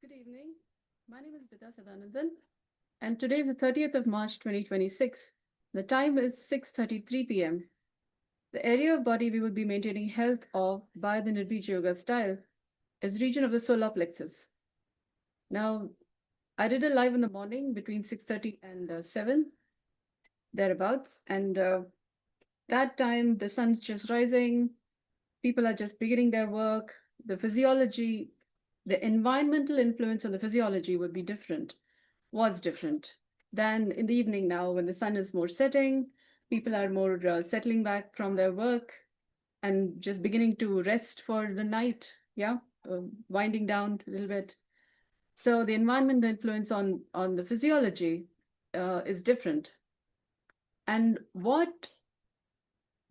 Good evening. My name is Bita Sadanandan, and today is the 30th of March 2026. The time is 6:33 p.m. The area of body we will be maintaining health of by the Nirbeeja Yoga style is region of the solar plexus. Now, I did a live in the morning between 6:30 and 7, thereabouts, and that time the sun's just rising, people are just beginning their work, the physiology, the environmental influence on the physiology would be different, was different than in the evening now when the sun is more setting, people are more settling back from their work and just beginning to rest for the night. Yeah, winding down a little bit. So the environmental influence on the physiology is different. And what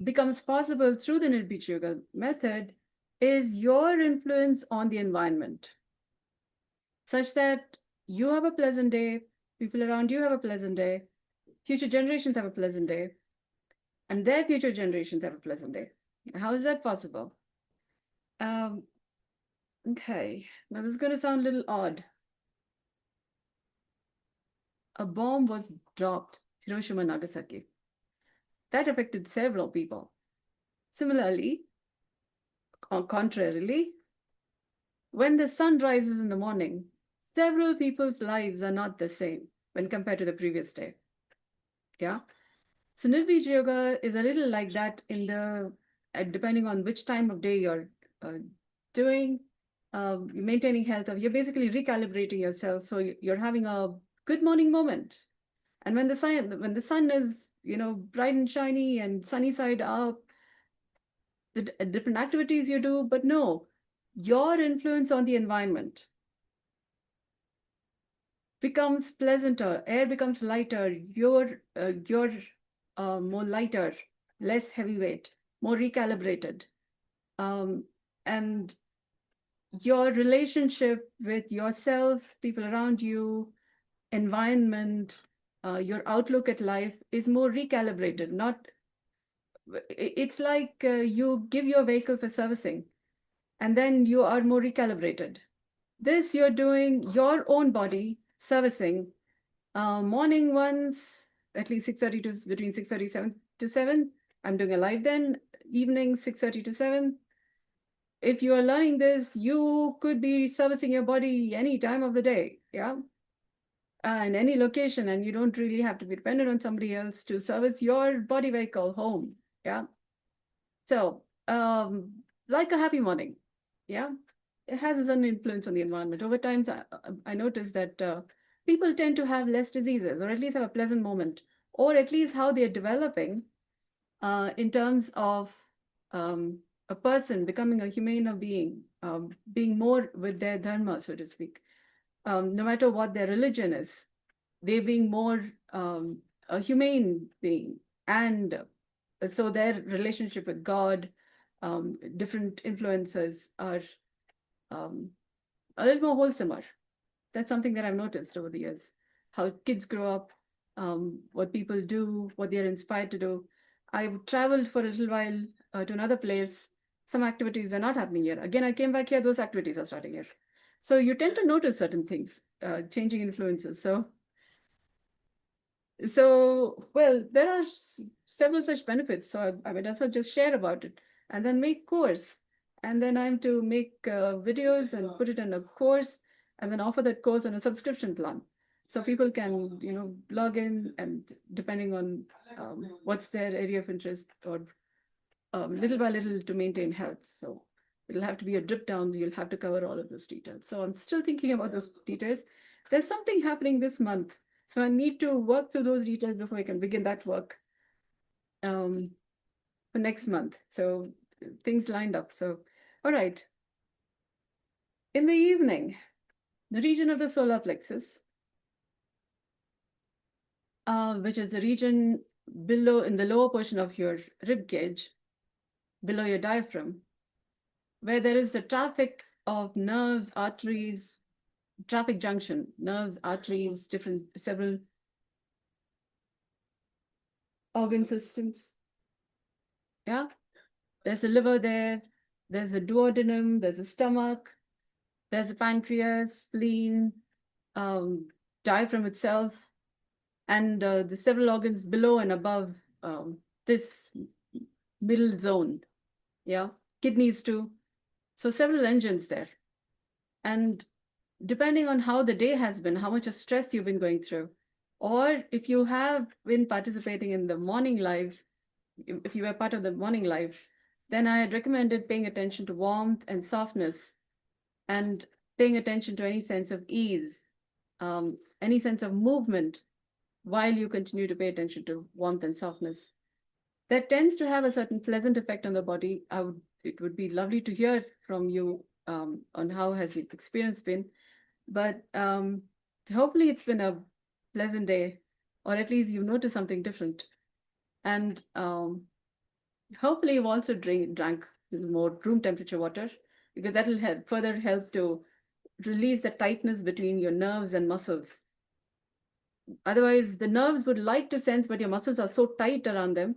becomes possible through the Nirbeeja Yoga method is your influence on the environment, such that you have a pleasant day, people around you have a pleasant day, future generations have a pleasant day, and their future generations have a pleasant day. How is that possible? Um, okay, now this is going to sound a little odd. A bomb was dropped, Hiroshima, Nagasaki. That affected several people. Similarly, or contrarily, when the sun rises in the morning, several people's lives are not the same when compared to the previous day. Yeah. So Nirbeeja Yoga is a little like that in the depending on which time of day you're uh, doing, maintaining health. You're basically recalibrating yourself, so you're having a good morning moment. And when the sun is bright and shiny and sunny side up, the different activities you do, but no, your influence on the environment becomes pleasanter, air becomes lighter, you're more lighter, less heavyweight, more recalibrated. Um, and your relationship with yourself, people around you, environment, your outlook at life is more recalibrated. Not, it's like you give your vehicle for servicing and then you are more recalibrated. This you're doing your own body servicing. Morning ones, at least 6:30 to between 6:37 to 7. I'm doing a live then. Evening 6:30 to 7. If you are learning this, you could be servicing your body any time of the day, yeah, in any location, and you don't really have to be dependent on somebody else to service your body vehicle home, yeah. So, like a happy morning, yeah, it has its own influence on the environment. Over time, I noticed that people tend to have less diseases, or at least have a pleasant moment, or at least how they are developing in terms of um, a person becoming a humane being, being more with their dharma, so to speak, no matter what their religion is, they being more a humane being. And so their relationship with God, different influences are um, a little more wholesomer. That's something that I've noticed over the years. How kids grow up, what people do, what they're inspired to do. I've traveled for a little while to another place. Some activities are not happening here. Again, I came back here, those activities are starting here. So you tend to notice certain things, changing influences. So, well, there are several such benefits. So I mean, that's what just share about it and then make course. And then I'm to make videos and put it in a course and then offer that course on a subscription plan. So people can, log in and depending on what's their area of interest or little by little to maintain health. So it'll have to be a drip down. You'll have to cover all of those details. So I'm still thinking about those details. There's something happening this month. So I need to work through those details before I can begin that work um, for next month. So things lined up. So, all right. In the evening, the region of the solar plexus, which is the region below in the lower portion of your rib cage, below your diaphragm, where there is the traffic of nerves, arteries, traffic junction, nerves, arteries, different several organ systems. Yeah, there's a liver there, there's a duodenum, there's a stomach, There's the pancreas, spleen, diaphragm itself, and the several organs below and above this middle zone. Yeah, kidneys too. So several engines there. And depending on how the day has been, how much of stress you've been going through, or if you have been participating in the morning life, if you were part of the morning life, then I had recommended paying attention to warmth and softness, and paying attention to any sense of ease, any sense of movement while you continue to pay attention to warmth and softness. That tends to have a certain pleasant effect on the body. It would be lovely to hear from you on how has your experience been, but hopefully it's been a pleasant day, or at least you've noticed something different. And hopefully you've also drank more room temperature water, because that will further help to release the tightness between your nerves and muscles. Otherwise, the nerves would like to sense, but your muscles are so tight around them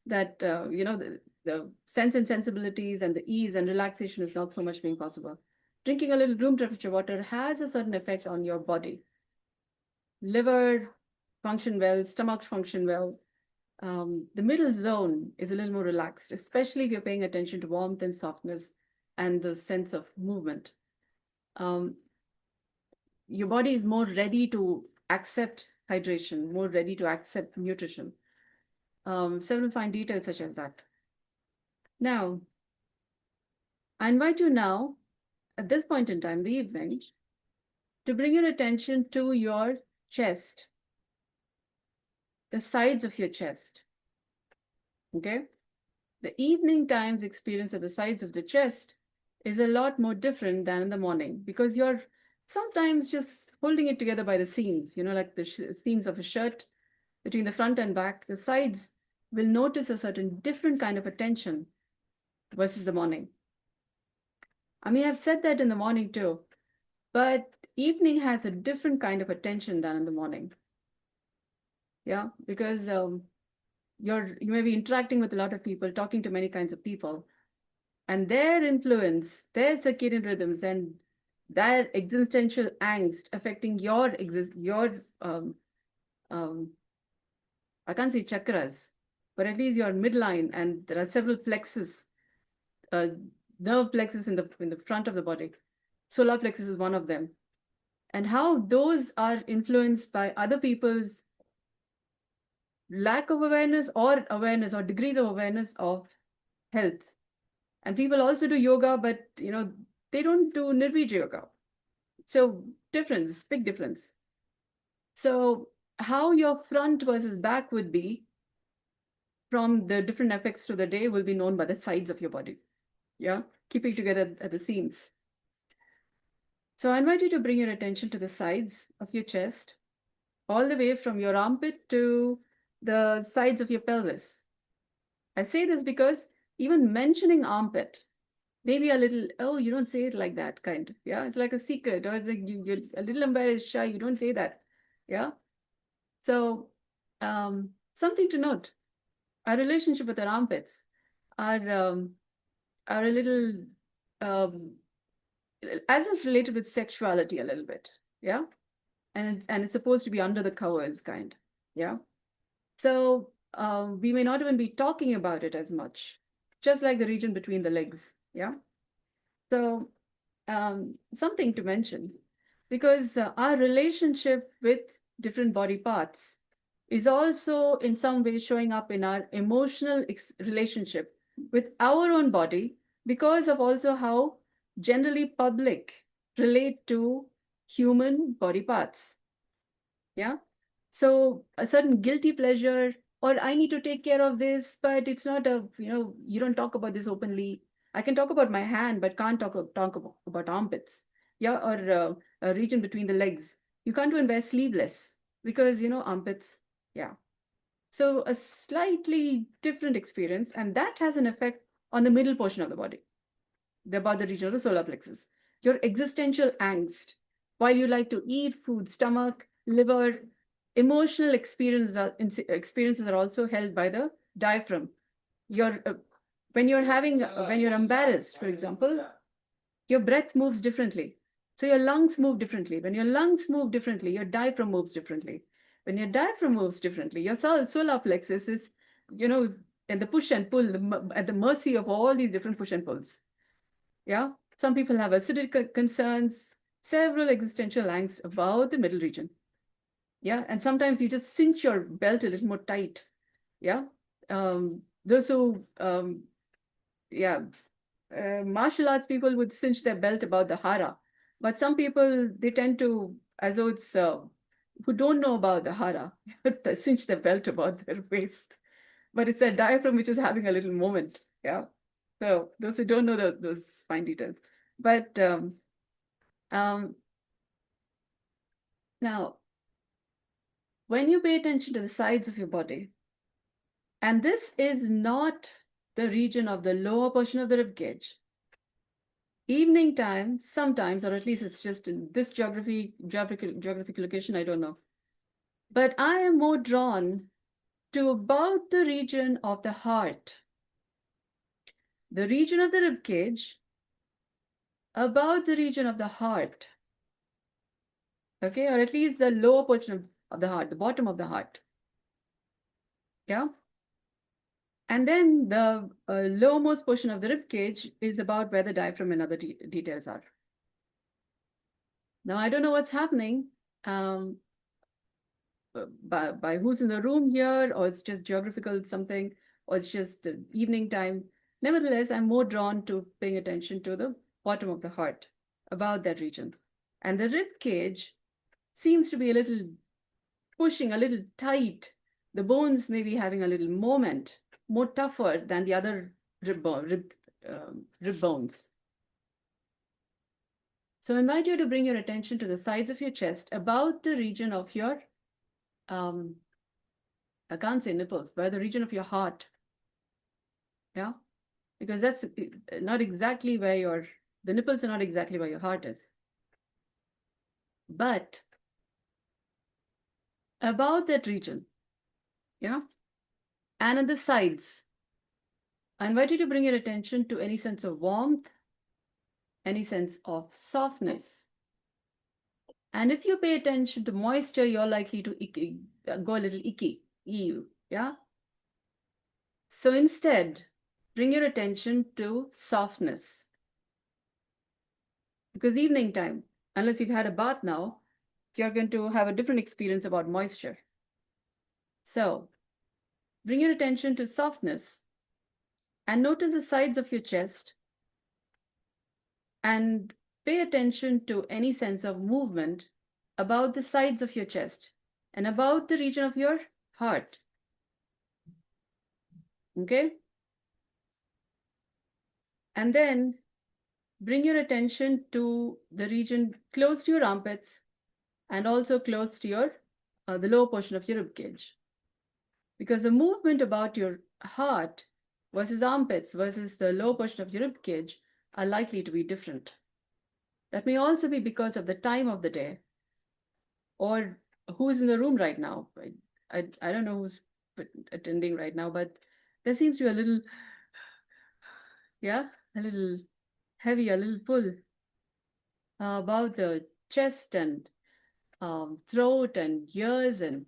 that the sense and sensibilities and the ease and relaxation is not so much being possible. Drinking a little room temperature water has a certain effect on your body. Liver function well, stomach function well. The middle zone is a little more relaxed, especially if you're paying attention to warmth and softness and the sense of movement. Your body is more ready to accept hydration, more ready to accept nutrition. Several fine details such as that. Now, I invite you now, at this point in time, the evening, to bring your attention to your chest, the sides of your chest. Okay? The evening time's experience of the sides of the chest is a lot more different than in the morning, because you're sometimes just holding it together by the seams, like the seams of a shirt between the front and back. The sides will notice a certain different kind of attention versus the morning. I may have said that in the morning too, but evening has a different kind of attention than in the morning. Yeah, because you may be interacting with a lot of people, talking to many kinds of people, and their influence, their circadian rhythms, and their existential angst affecting your I can't say chakras, but at least your midline, and there are several plexus, uh, nerve plexus in the front of the body. Solar plexus is one of them, and how those are influenced by other people's lack of awareness or degrees of awareness of health. And people also do yoga, but they don't do Nirbeeja Yoga. So difference, big difference. So how your front versus back would be from the different effects to the day will be known by the sides of your body. Yeah, keeping together at the seams. So I invite you to bring your attention to the sides of your chest, all the way from your armpit to the sides of your pelvis. I say this because even mentioning armpit, maybe a little, oh, you don't say it like that kind. Yeah, it's like a secret, or it's like you're a little embarrassed, shy, you don't say that. Yeah. So something to note. Our relationship with our armpits are a little um, as if related with sexuality a little bit. Yeah. And it's supposed to be under the covers kind. Yeah. So we may not even be talking about it as much, just like the region between the legs. Yeah. So something to mention, because our relationship with different body parts is also in some way showing up in our emotional relationship with our own body, because of also how generally public relate to human body parts. Yeah. So a certain guilty pleasure, or I need to take care of this, but it's not you don't talk about this openly. I can talk about my hand, but can't talk about armpits. Yeah, or a region between the legs. You can't even wear sleeveless because, armpits. Yeah. So a slightly different experience, and that has an effect on the middle portion of the body, about the region of the solar plexus. Your existential angst, while you like to eat food, stomach, liver, emotional experiences are also held by the diaphragm. When you're embarrassed, for example, your breath moves differently. So your lungs move differently. When your lungs move differently, your diaphragm moves differently. When your diaphragm moves differently, your solar plexus is, and the push and pull, at the mercy of all these different push and pulls. Yeah. Some people have acidic concerns, several existential angst about the middle region. Yeah. And sometimes you just cinch your belt a little more tight. Yeah. Those who, yeah, martial arts people would cinch their belt about the hara, but some people, they tend to, as though it's, who don't know about the hara, cinch their belt about their waist. But it's their diaphragm which is having a little moment. Yeah. So those who don't know those fine details. But um, now, when you pay attention to the sides of your body, and this is not the region of the lower portion of the rib cage. Evening time, sometimes, or at least it's just in this geographical location, I don't know. But I am more drawn to about the region of the heart, the region of the rib cage, about the region of the heart, okay, or at least the lower portion of the heart, the bottom of the heart. Yeah. And then the lowermost portion of the rib cage is about where the diaphragm and other details are. Now, I don't know what's happening by who's in the room here, or it's just geographical something, or it's just evening time. Nevertheless, I'm more drawn to paying attention to the bottom of the heart, about that region. And the rib cage seems to be a little pushing, a little tight. The bones may be having a little moment, more tougher than the other rib bones. So I invite you to bring your attention to the sides of your chest, about the region of your, I can't say nipples, but the region of your heart. Yeah, because that's not exactly where the nipples are not exactly where your heart is. But about that region, yeah, and on the sides, I invite you to bring your attention to any sense of warmth, any sense of softness. And if you pay attention to moisture, you're likely to go a little icky, ew, yeah? So instead, bring your attention to softness. Because evening time, unless you've had a bath now, you're going to have a different experience about moisture. So bring your attention to softness and notice the sides of your chest and pay attention to any sense of movement about the sides of your chest and about the region of your heart. Okay? And then bring your attention to the region close to your armpits and also close to your the lower portion of your rib cage. Because the movement about your heart versus armpits versus the lower portion of your rib cage are likely to be different. That may also be because of the time of the day or who's in the room right now. I don't know who's attending right now, but there seems to be a little, yeah, a little heavy, a little pull about the chest and throat and ears, and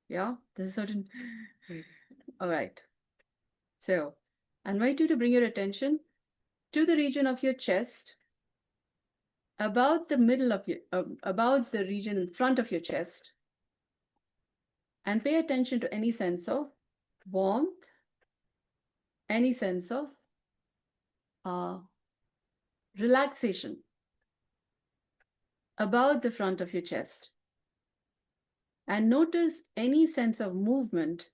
yeah, there's a certain. All right. So I invite you to bring your attention to the region of your chest, about the middle of your, about the region in front of your chest, and pay attention to any sense of warmth, any sense of uh, relaxation about the front of your chest. And notice any sense of movement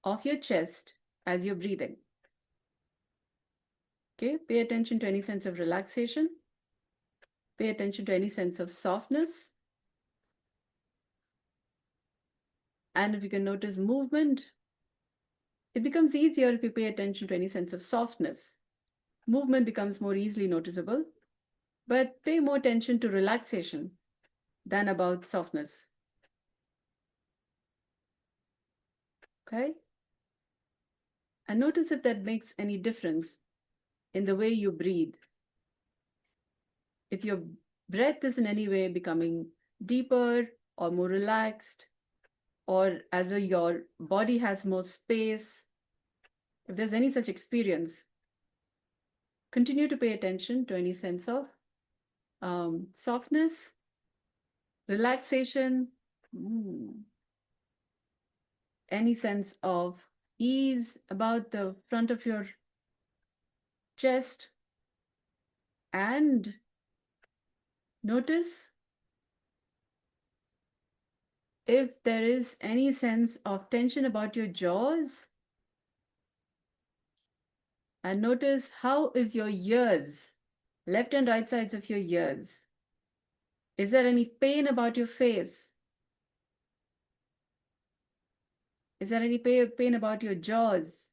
of your chest as you're breathing. Okay, pay attention to any sense of relaxation. Pay attention to any sense of softness. And if you can notice movement, it becomes easier if you pay attention to any sense of softness. Movement becomes more easily noticeable, but pay more attention to relaxation than about softness. Okay? And notice if that makes any difference in the way you breathe. If you're breath is in any way becoming deeper or more relaxed, or as though your body has more space, if there's any such experience, continue to pay attention to any sense of softness, relaxation, any sense of ease about the front of your chest, and notice if there is any sense of tension about your jaws, and notice how is your ears, left and right sides of your ears. Is there any pain about your face? Is there any pain about your jaws?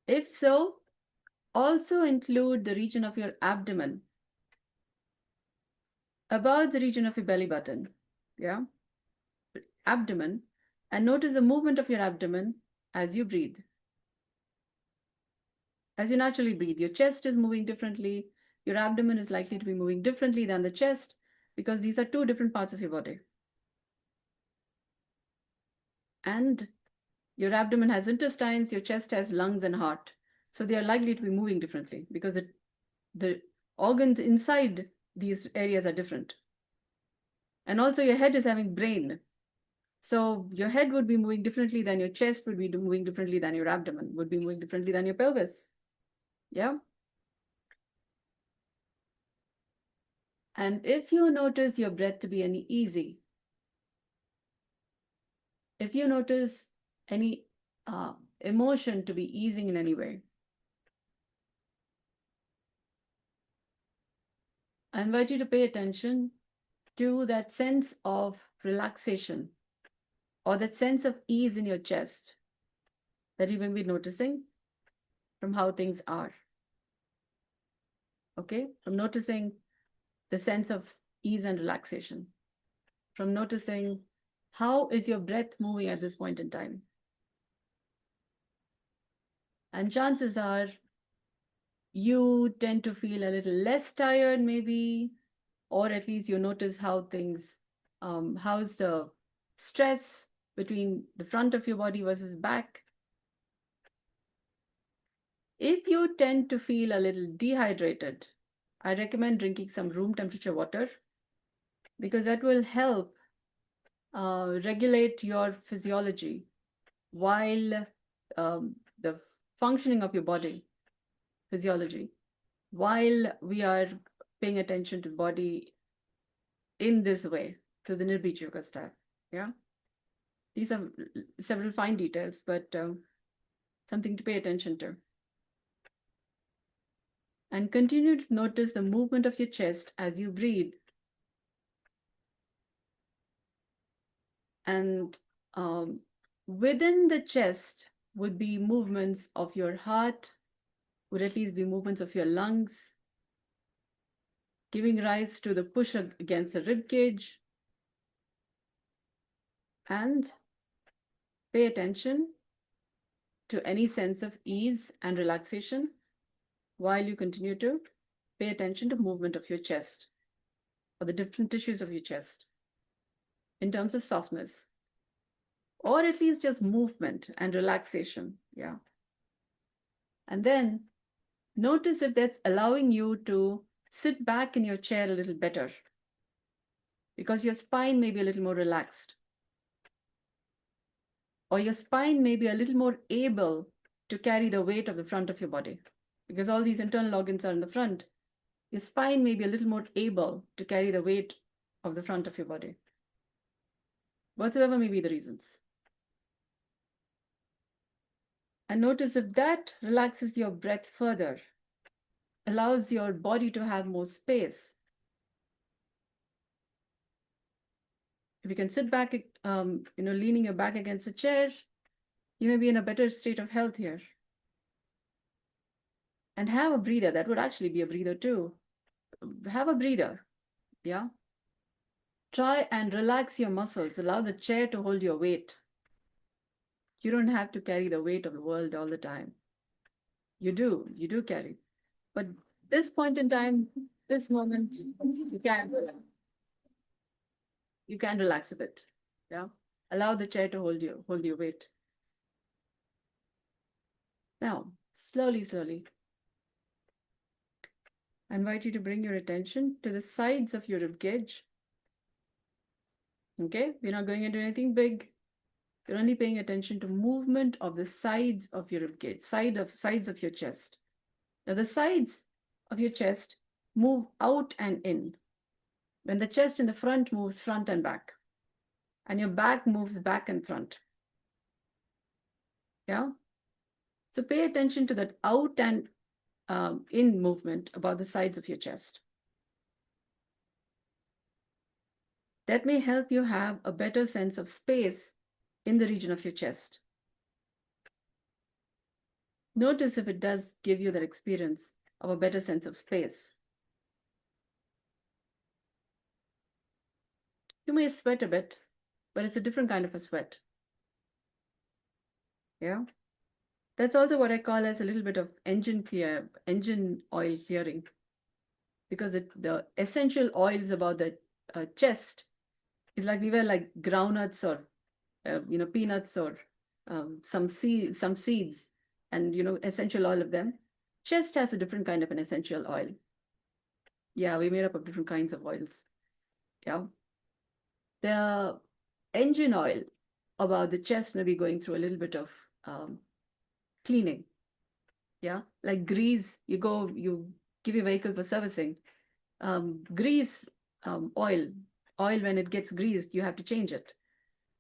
If so, also include the region of your abdomen, about the region of your belly button. Yeah, abdomen, and notice the movement of your abdomen as you breathe. As you naturally breathe, your chest is moving differently. Your abdomen is likely to be moving differently than the chest because these are two different parts of your body. And your abdomen has intestines, your chest has lungs and heart. So they are likely to be moving differently because the organs inside these areas are different. And also your head is having brain. So your head would be moving differently than your chest, would be moving differently than your abdomen, would be moving differently than your pelvis. Yeah. And if you notice your breath to be any easy, if you notice any emotion to be easing in any way, I invite you to pay attention to that sense of relaxation or that sense of ease in your chest that you may be noticing from how things are. Okay? From noticing the sense of ease and relaxation, from noticing how is your breath moving at this point in time. And chances are you tend to feel a little less tired maybe, or at least you notice how things, how's the stress between the front of your body versus back. If you tend to feel a little dehydrated, I recommend drinking some room temperature water because that will help regulate your physiology while the functioning of your body physiology while we are paying attention to body in this way through the Nirbeeja Yoga style. Yeah, these are several fine details, but something to pay attention to. And continue to notice the movement of your chest as you breathe. And within the chest would be movements of your heart, would at least be movements of your lungs, giving rise to the push against the rib cage. And pay attention to any sense of ease and relaxation while you continue to pay attention to movement of your chest or the different tissues of your chest in terms of softness, or at least just movement and relaxation. Yeah. And then notice if that's allowing you to sit back in your chair a little better because your spine may be a little more relaxed, or your spine may be a little more able to carry the weight of the front of your body because all these internal organs are in the front. Your spine may be a little more able to carry the weight of the front of your body, whatsoever may be the reasons. And notice if that relaxes your breath further, allows your body to have more space. If you can sit back, leaning your back against a chair, you may be in a better state of health here. And have a breather. That would actually be a breather too. Have a breather. Yeah. Try and relax your muscles. Allow the chair to hold your weight. You don't have to carry the weight of the world all the time. You do carry. But this point in time, this moment, you can relax. You can relax a bit. Yeah. Allow the chair to hold your weight. Now, slowly, slowly, I invite you to bring your attention to the sides of your rib cage. Okay, we're not going into anything big. You're only paying attention to movement of the sides of your rib cage, sides of your chest. Now, the sides of your chest move out and in. When the chest in the front moves front and back, and your back moves back and front. Yeah. So pay attention to that out and in movement about the sides of your chest. That may help you have a better sense of space in the region of your chest. Notice if it does give you that experience of a better sense of space. You may sweat a bit, but it's a different kind of a sweat. Yeah. That's also what I call as a little bit of engine oil clearing, because the essential oils about the chest is like we were like groundnuts or peanuts or some seeds, and essential oil of them. Chest has a different kind of an essential oil. Yeah, we made up of different kinds of oils. Yeah. The engine oil about the chest may be going through a little bit of cleaning. Yeah, like grease, you give your vehicle for servicing. Grease, oil when it gets greased, you have to change it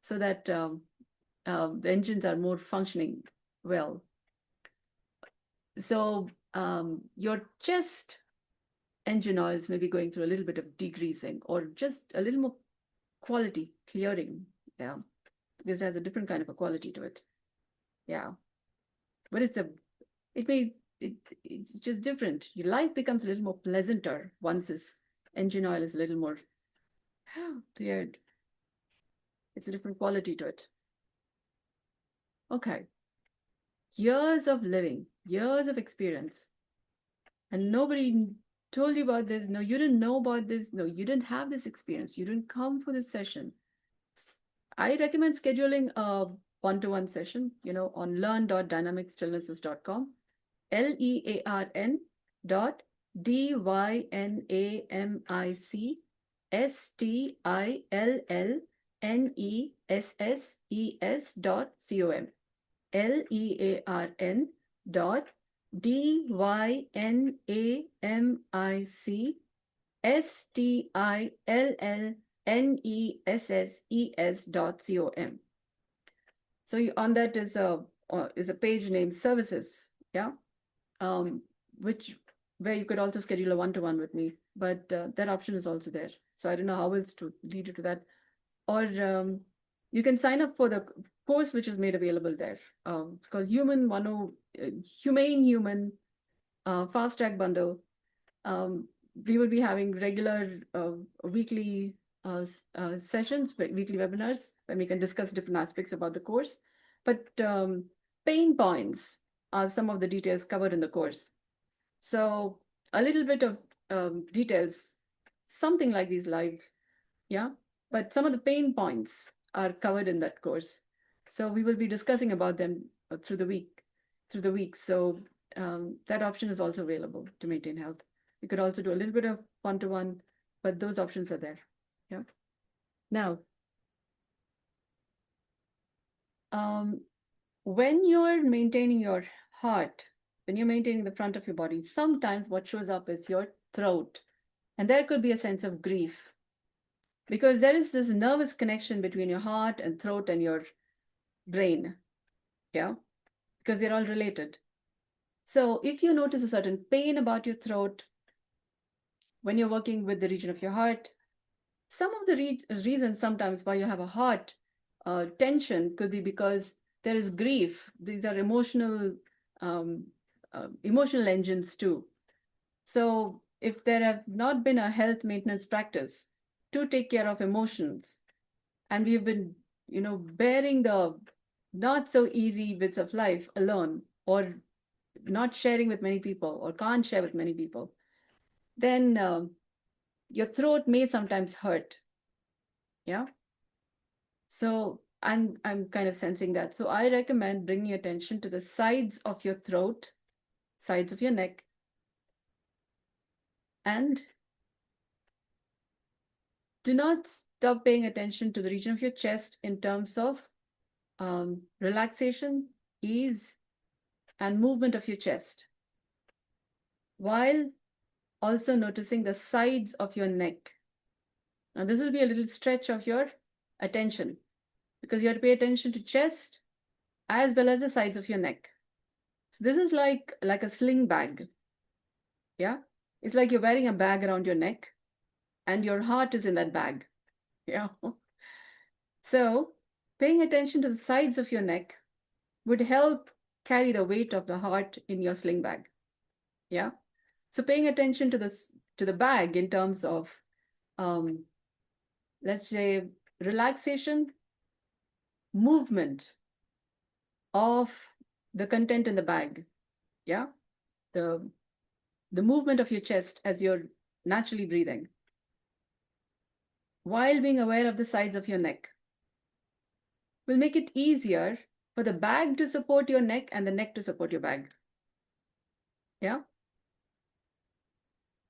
so that the engines are more functioning well. So your chest engine oils may be going through a little bit of degreasing or just a little more quality clearing. Yeah, this has a different kind of a quality to it. Yeah, but it's just different. Your life becomes a little more pleasanter once this engine oil is a little more cleared. It's a different quality to it. Okay. Years of living, years of experience, and nobody told you about this. No, you didn't know about this. No, you didn't have this experience. You didn't come for this session. I recommend scheduling a one-to-one session, on learn.dynamicstillnesses.com, LEARN dot DYNAMICSTILLNESSES.com. LEARN dot DYNAMICSTILLNESSES.com. So on that is a page named services, yeah, which where you could also schedule a one-to-one with me, but that option is also there. So I don't know how else to lead you to that, or you can sign up for the course which is made available there. It's called Humane Human Fast Track Bundle. We will be having regular weekly sessions, weekly webinars, when we can discuss different aspects about the course. But pain points are some of the details covered in the course. So a little bit of details, something like these lives, yeah. But some of the pain points are covered in that course. So we will be discussing about them through the week. So that option is also available to maintain health. You could also do a little bit of one-to-one, but those options are there. Yeah. Now, when you're maintaining your heart, when you're maintaining the front of your body, sometimes what shows up is your throat. And there could be a sense of grief, because there is this nervous connection between your heart and throat and your brain. Yeah, because they're all related. So if you notice a certain pain about your throat when you're working with the region of your heart, some of the reasons sometimes why you have a heart tension could be because there is grief. These are um, emotional engines too. So if there have not been a health maintenance practice to take care of emotions, and we've been, bearing the not so easy bits of life alone, or not sharing with many people or can't share with many people, then your throat may sometimes hurt. Yeah. So I'm kind of sensing that. So I recommend bringing attention to the sides of your throat, sides of your neck, and do not stop paying attention to the region of your chest in terms of relaxation, ease, and movement of your chest, while also noticing the sides of your neck. Now, this will be a little stretch of your attention because you have to pay attention to chest as well as the sides of your neck. So this is like a sling bag. Yeah. It's like you're wearing a bag around your neck and your heart is in that bag. Yeah. So paying attention to the sides of your neck would help carry the weight of the heart in your sling bag. Yeah. So paying attention to the bag in terms of let's say relaxation, movement of the content in the bag. Yeah. The the movement of your chest as you're naturally breathing, while being aware of the sides of your neck, will make it easier for the bag to support your neck and the neck to support your bag. Yeah.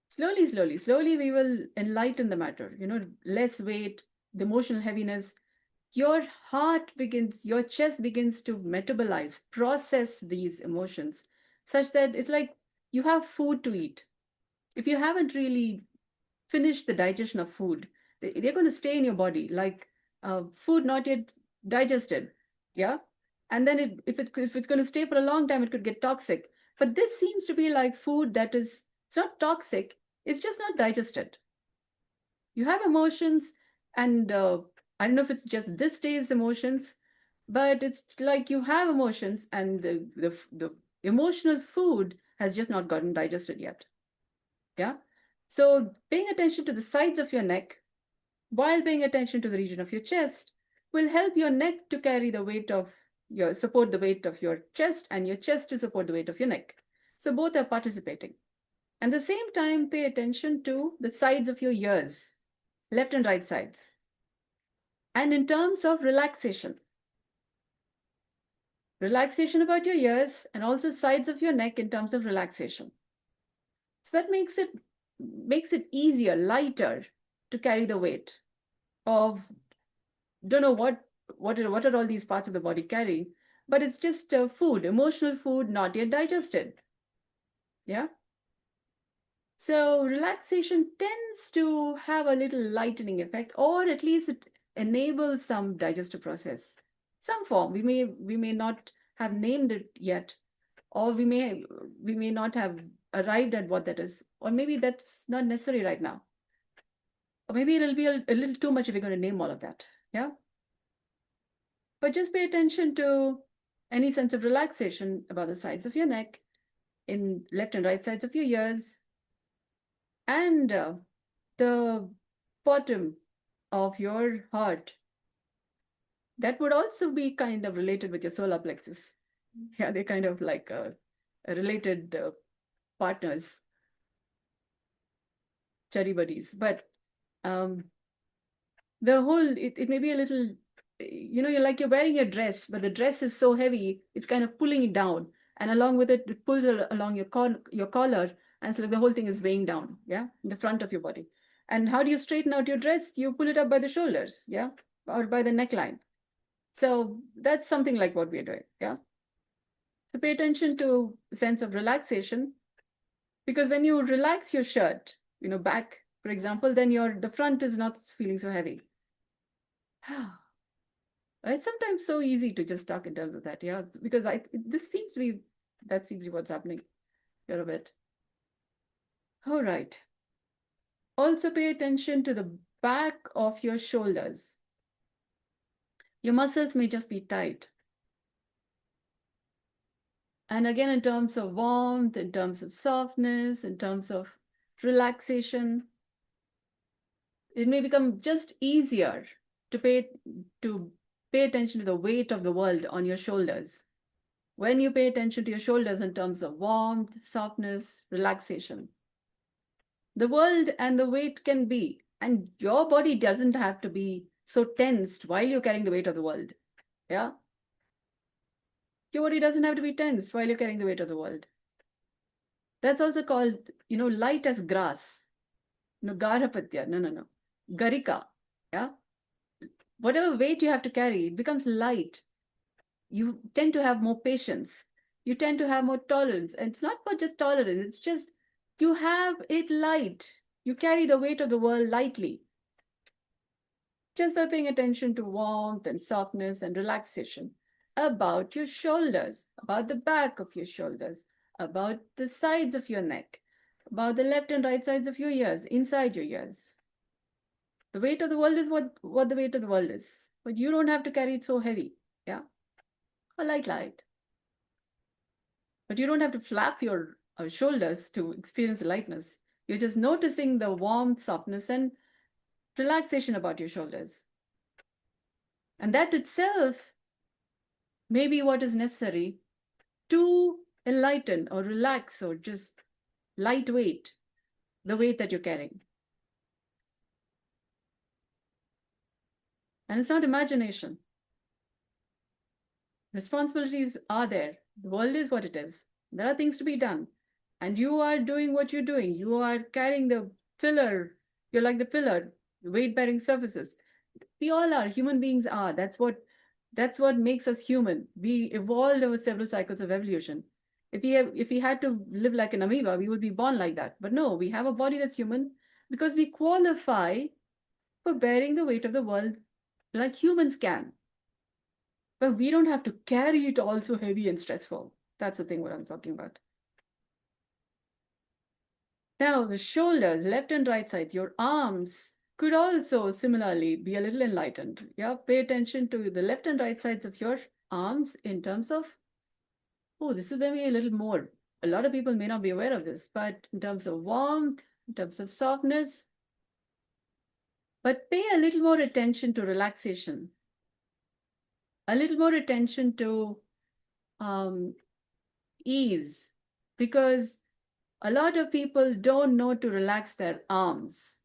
Slowly, we will enlighten the matter. Less weight, the emotional heaviness. Your your chest begins to metabolize, process these emotions such that it's like you have food to eat. If you haven't really finished the digestion of food, they're going to stay in your body like food not yet digested. Yeah. And then if it's going to stay for a long time, it could get toxic. But this seems to be like food that is, it's not toxic, it's just not digested. You have emotions, and I don't know if it's just this day's emotions, but it's like you have emotions, and the emotional food has just not gotten digested yet. Yeah. So paying attention to the sides of your neck while paying attention to the region of your chest will help your neck to carry the weight of support the weight of your chest, and your chest to support the weight of your neck. So both are participating. And at the same time, pay attention to the sides of your ears, left and right sides. And in terms of relaxation about your ears and also sides of your neck in terms of relaxation. So that makes it easier, lighter to carry the weight of, don't know what are all these parts of the body carrying, but it's just food, emotional food, not yet digested. Yeah. So relaxation tends to have a little lightening effect, or at least it enables some digestive process, some form. We may not have named it yet, or we may not have arrived at what that is, or maybe that's not necessary right now, or maybe it'll be a little too much if we're going to name all of that. Yeah. But just pay attention to any sense of relaxation about the sides of your neck, in left and right sides of your ears, and the bottom of your heart. That would also be kind of related with your solar plexus. Yeah, they're kind of like related partners, cherry buddies. But um, the whole, it may be a little, you're like you're wearing your dress, but the dress is so heavy, it's kind of pulling it down. And along with it, it pulls along your collar. And it's like the whole thing is weighing down, yeah, in the front of your body. And how do you straighten out your dress? You pull it up by the shoulders, yeah, or by the neckline. So that's something like what we're doing, yeah. So pay attention to the sense of relaxation, because when you relax your shirt, back, for example, then the front is not feeling so heavy. It's sometimes so easy to just talk in terms of that, yeah, because that seems to be what's happening here a bit. All right. Also pay attention to the back of your shoulders. Your muscles may just be tight. And again, in terms of warmth, in terms of softness, in terms of relaxation, it may become just easier to pay attention to the weight of the world on your shoulders when you pay attention to your shoulders in terms of warmth, softness, relaxation. The world and the weight can be, and your body doesn't have to be so tensed while you're carrying the weight of the world. Yeah. Your body doesn't have to be tensed while you're carrying the weight of the world. That's also called, light as grass. No, Garhapatya. No. Garika. Yeah. Whatever weight you have to carry, it becomes light. You tend to have more patience. You tend to have more tolerance. And it's not about just tolerance, it's just you have it light. You carry the weight of the world lightly. Just by paying attention to warmth and softness and relaxation about your shoulders, about the back of your shoulders, about the sides of your neck, about the left and right sides of your ears, inside your ears. The weight of the world is what the weight of the world is. But you don't have to carry it so heavy. Yeah. Or light. But you don't have to flap your shoulders to experience the lightness. You're just noticing the warmth, softness, and relaxation about your shoulders. And that itself may be what is necessary to enlighten or relax or just lightweight the weight that you're carrying. And it's not imagination. Responsibilities are there. The world is what it is. There are things to be done. And you are doing what you're doing. You are carrying the pillar. You're like the pillar, weight-bearing surfaces. We all are. Human beings are. That's what makes us human. We evolved over several cycles of evolution. If we had to live like an amoeba, we would be born like that. But no, we have a body that's human because we qualify for bearing the weight of the world like humans can. But we don't have to carry it all so heavy and stressful. That's the thing what I'm talking about. Now, the shoulders, left and right sides, your arms could also similarly be a little enlightened. Yeah, pay attention to the left and right sides of your arms in terms of, this is maybe a little more. A lot of people may not be aware of this, but in terms of warmth, in terms of softness, but pay a little more attention to relaxation, a little more attention to ease, because a lot of people don't know to relax their arms.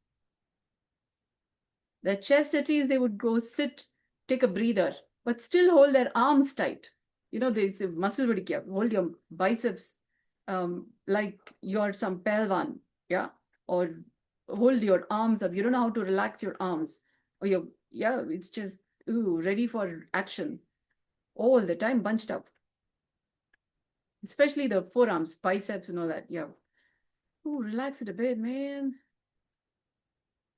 Their chest, at least they would go sit, take a breather, but still hold their arms tight. They say muscle vidikya, hold your biceps like you're some pelvan, yeah? Or hold your arms up. You don't know how to relax your arms. Or it's just, ready for action. All the time bunched up. Especially the forearms, biceps and all that, yeah. Relax it a bit, man.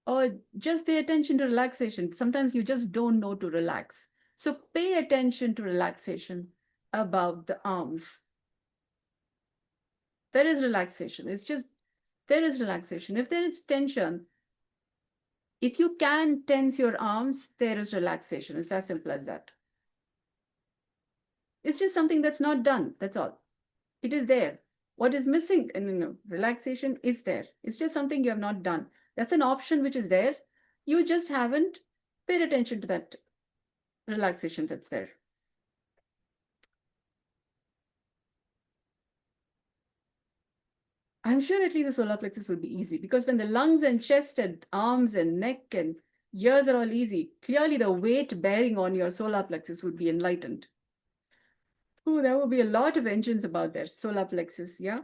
Or just pay attention to relaxation. Sometimes you just don't know to relax. So pay attention to relaxation about the arms. There is relaxation. There is relaxation. If there is tension, if you can tense your arms, there is relaxation. It's as simple as that. It's just something that's not done. That's all. It is there. What is missing in relaxation is there. It's just something you have not done. That's an option which is there. You just haven't paid attention to that relaxation that's there. I'm sure at least the solar plexus would be easy because when the lungs and chest and arms and neck and ears are all easy, clearly the weight bearing on your solar plexus would be enlightened. There would be a lot of engines about there. Solar plexus, yeah?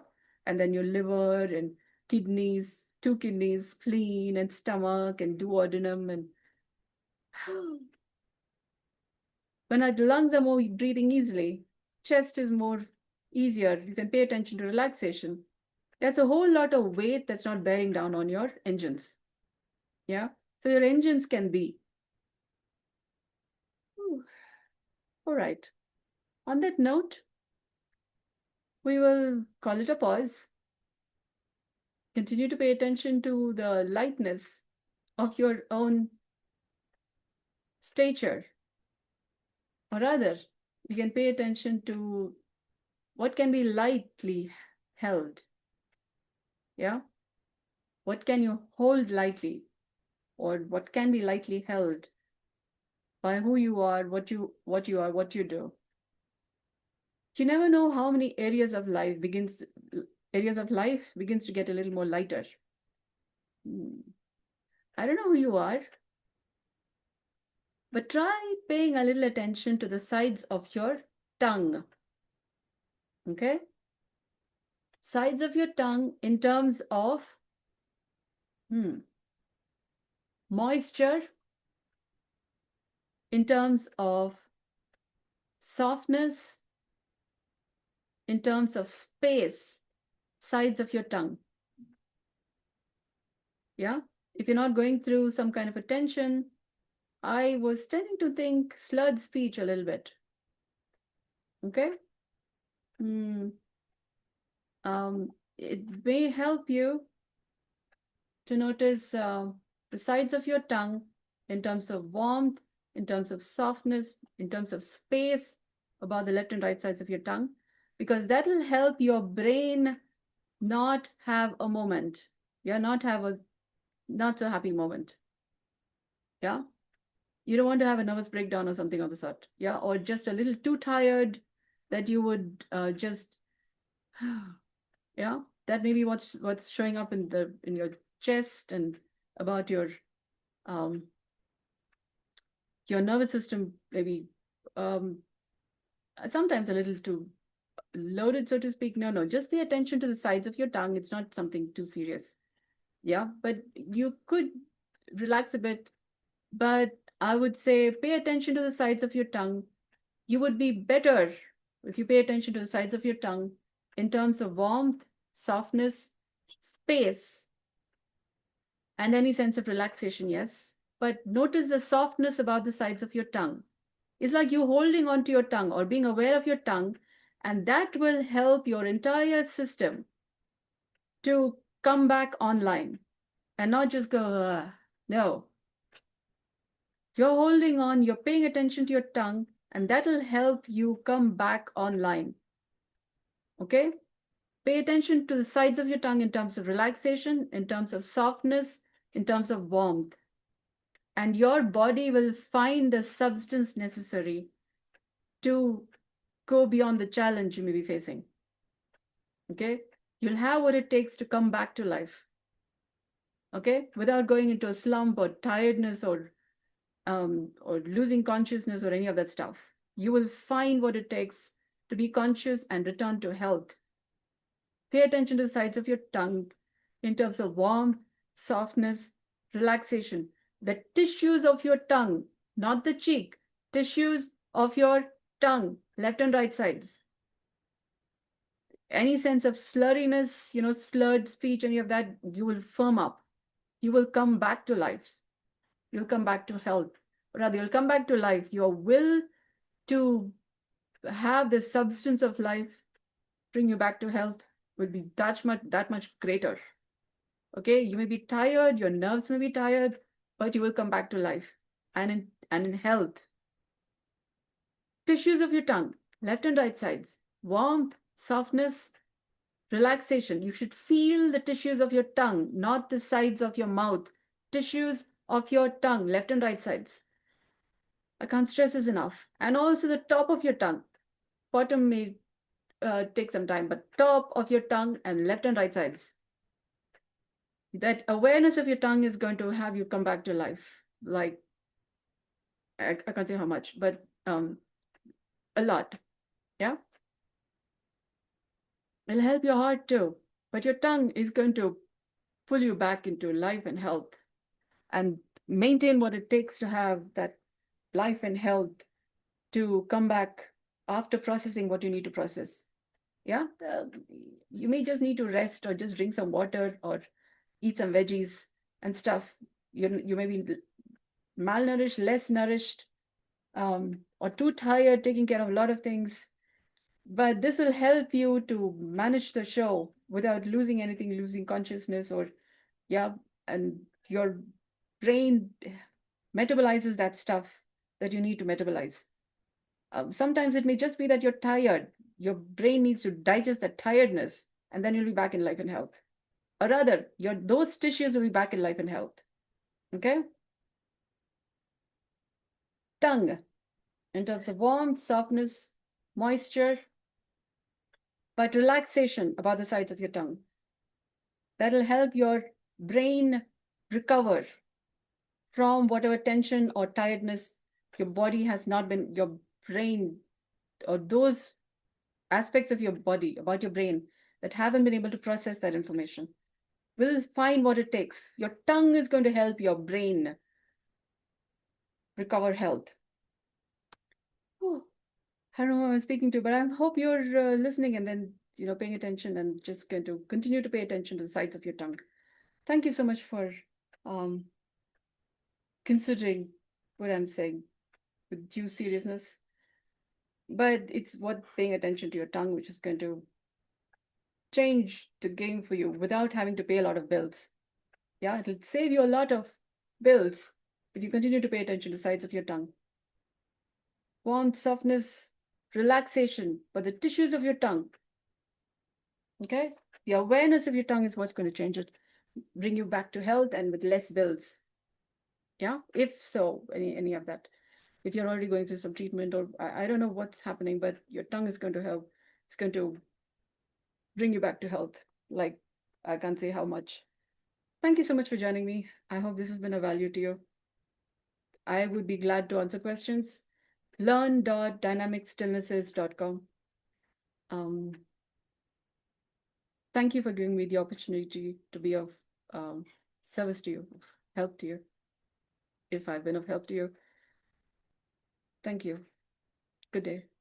And then your liver and kidneys, 2 kidneys, spleen and stomach and duodenum. And when our lungs are more breathing easily, chest is more easier. You can pay attention to relaxation. That's a whole lot of weight that's not bearing down on your engines. Yeah. So your engines can be. All right. On that note, we will call it a pause. Continue to pay attention to the lightness of your own stature. Or rather, you can pay attention to what can be lightly held. Yeah. What can you hold lightly? Or what can be lightly held by who you are, what you do. You never know how many areas of life begins to get a little more lighter. I don't know who you are, but try paying a little attention to the sides of your tongue. Okay? Sides of your tongue in terms of moisture, in terms of softness, in terms of space, sides of your tongue. Yeah? If you're not going through some kind of a tension, I was tending to think slurred speech a little bit. Okay? It may help you to notice the sides of your tongue in terms of warmth, in terms of softness, in terms of space about the left and right sides of your tongue, because that will help your brain not have a moment. Yeah, not have a not so happy moment. Yeah. You don't want to have a nervous breakdown or something of the sort. Yeah. Or just a little too tired that you would just yeah, that may be what's showing up in your chest and about your nervous system, maybe um, sometimes a little too loaded, so to speak. No, just pay attention to the sides of your tongue. It's not something too serious. Yeah, but you could relax a bit. But I would say pay attention to the sides of your tongue. You would be better if you pay attention to the sides of your tongue in terms of warmth, softness, space, and any sense of relaxation, yes. But notice the softness about the sides of your tongue. It's like you holding onto your tongue or being aware of your tongue, and that will help your entire system to come back online and not just go, no. You're holding on, you're paying attention to your tongue, and that'll help you come back online. Okay? Pay attention to the sides of your tongue in terms of relaxation, in terms of softness, in terms of warmth. And your body will find the substance necessary to go beyond the challenge you may be facing. Okay? You'll have what it takes to come back to life. Okay? Without going into a slump or tiredness or losing consciousness or any of that stuff. You will find what it takes to be conscious and return to health. Pay attention to the sides of your tongue in terms of warmth, softness, relaxation. The tissues of your tongue, not the cheek, tissues of your tongue, left and right sides. Any sense of slurriness, slurred speech, any of that, you will firm up. You will come back to life. You'll come back to health. Or rather, you'll come back to life. Your will to have the substance of life bring you back to health will be that much greater. Okay, you may be tired, your nerves may be tired, but you will come back to life and in health. Tissues of your tongue, left and right sides, warmth, softness, relaxation. You should feel the tissues of your tongue, not the sides of your mouth. Tissues of your tongue, left and right sides. I can't stress this enough. And also the top of your tongue. Bottom may take some time, but top of your tongue and left and right sides. That awareness of your tongue is going to have you come back to life. Like, I can't say how much, but a lot. Yeah. It'll help your heart too. But your tongue is going to pull you back into life and health and maintain what it takes to have that life and health to come back after processing what you need to process. Yeah. You may just need to rest or just drink some water or eat some veggies and stuff. You may be malnourished, less nourished, or too tired taking care of a lot of things. But this will help you to manage the show without losing anything, losing consciousness, or and your brain metabolizes that stuff that you need to metabolize. Sometimes it may just be that you're tired. Your brain needs to digest that tiredness, and then you'll be back in life and health. Or rather, those tissues will be back in life and health. Okay? Tongue, in terms of warmth, softness, moisture, but relaxation about the sides of your tongue. That'll help your brain recover from whatever tension or tiredness your body has not been, your brain or those aspects of your body, about your brain, that haven't been able to process that information. Will find what it takes. Your tongue is going to help your brain recover health. Oh, I don't know who I'm speaking to, but I hope you're listening and then, paying attention and just going to continue to pay attention to the sides of your tongue. Thank you so much for um, considering what I'm saying with due seriousness. But it's what paying attention to your tongue, which is going to change the game for you without having to pay a lot of bills. Yeah, it'll save you a lot of bills if you continue to pay attention to sides of your tongue. Warmth, softness, relaxation, but the tissues of your tongue. Okay? The awareness of your tongue is what's going to change it, bring you back to health and with less bills. Yeah, if so, any of that. If you're already going through some treatment, or I don't know what's happening, but your tongue is going to help. It's going to bring you back to health. Like, I can't say how much. Thank you so much for joining me. I hope this has been of value to you. I would be glad to answer questions. Learn.dynamicstillnesses.com. Um, Thank you for giving me the opportunity to be of service to you, of help to you. If I've been of help to you, thank you. Good day.